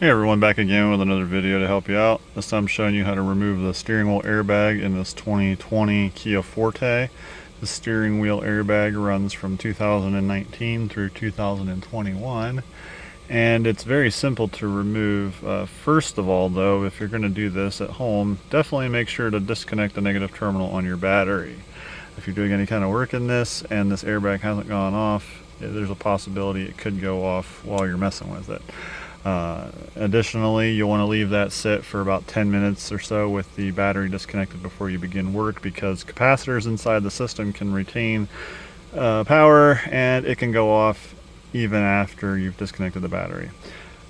Hey everyone, back again with another video to help you out. This time I'm showing you how to remove the steering wheel airbag in this 2020 Kia Forte. The steering wheel airbag runs from 2019 through 2021, and it's very simple to remove. First of all though, if you're going to do this at home, definitely make sure to disconnect the negative terminal on your battery. If you're doing any kind of work in this and this airbag hasn't gone off, there's a possibility it could go off while you're messing with it. Additionally, you'll want to leave that sit for about 10 minutes or so with the battery disconnected before you begin work, because capacitors inside the system can retain power and it can go off even after you've disconnected the battery.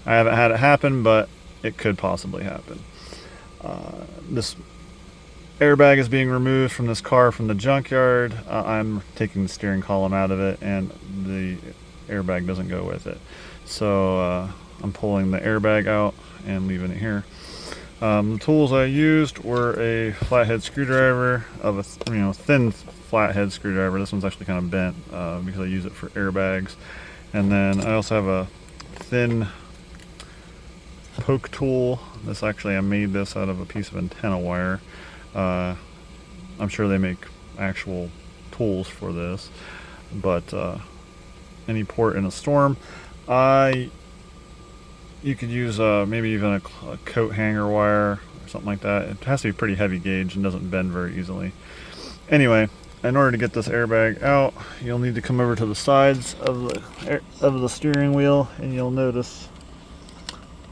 I haven't had it happen, but it could possibly happen. This airbag is being removed from this car from the junkyard. I'm taking the steering column out of it and the airbag doesn't go with it. So I'm pulling the airbag out and leaving it here. The tools I used were a flathead screwdriver of a thin flathead screwdriver. This one's actually kind of bent because I use it for airbags. And then I also have a thin poke tool. I made this out of a piece of antenna wire. I'm sure they make actual tools for this, but any port in a storm, you could use maybe even a coat hanger wire or something like that. It has to be pretty heavy gauge and doesn't bend very easily. Anyway, in order to get this airbag out, you'll need to come over to the sides of the steering wheel, and you'll notice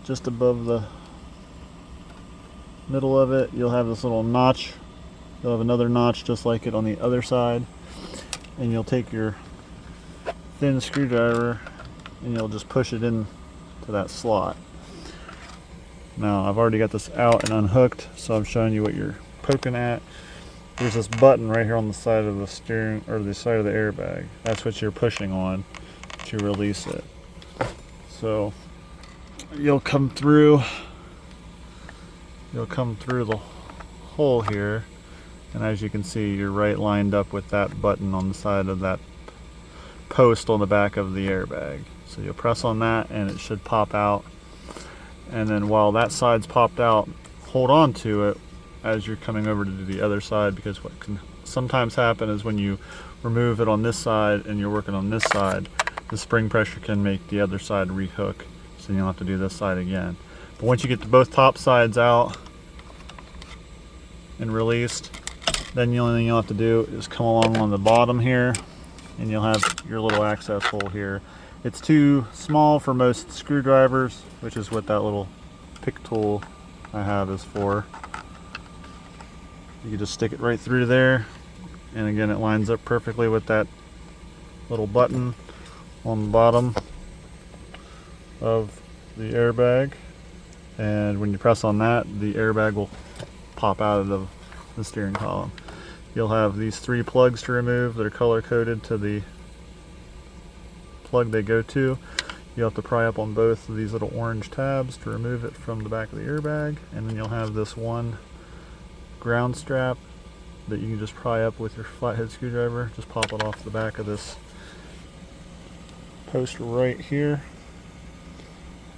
just above the middle of it, you'll have this little notch. You'll have another notch just like it on the other side, and you'll take your thin screwdriver and you'll just push it in to that slot. Now I've already got this out and unhooked, so I'm showing you what you're poking at. There's this button right here on the side of the steering, or the side of the airbag. That's what you're pushing on to release it. So you'll come through the hole here, and as you can see, you're right lined up with that button on the side of that post on the back of the airbag. So you'll press on that and it should pop out, and then while that side's popped out, hold on to it as you're coming over to do the other side, because what can sometimes happen is when you remove it on this side and you're working on this side, the spring pressure can make the other side rehook, so you'll have to do this side again. But once you get both top sides out and released, then the only thing you'll have to do is come along on the bottom here, and you'll have your little access hole here. It's too small for most screwdrivers, which is what that little pick tool I have is for. You can just stick it right through there, and again it lines up perfectly with that little button on the bottom of the airbag, and when you press on that, the airbag will pop out of the steering column. You'll have these 3 plugs to remove that are color coded to the plug they go to. You'll have to pry up on both of these little orange tabs to remove it from the back of the airbag, and then you'll have this one ground strap that you can just pry up with your flathead screwdriver. Just pop it off the back of this post right here,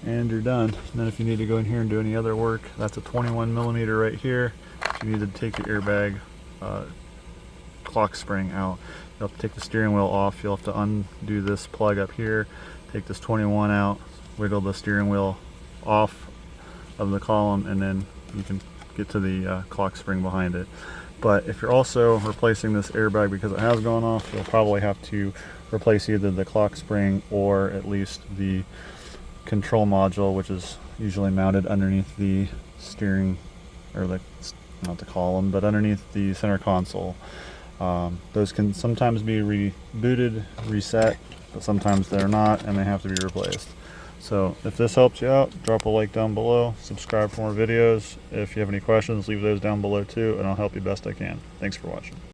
and you're done. And then if you need to go in here and do any other work, that's a 21mm right here. If you need to take the airbag clock spring out, you'll have to take the steering wheel off. You'll have to undo this plug up here, take this 21 out, wiggle the steering wheel off of the column, and then you can get to the clock spring behind it. But if you're also replacing this airbag because it has gone off, you'll probably have to replace either the clock spring or at least the control module, which is usually mounted underneath the steering, or the, not the column, but underneath the center console. Those can sometimes be rebooted, reset, but sometimes they're not, and they have to be replaced. So if this helps you out, drop a like down below, subscribe for more videos. If you have any questions, leave those down below too, and I'll help you best I can. Thanks for watching.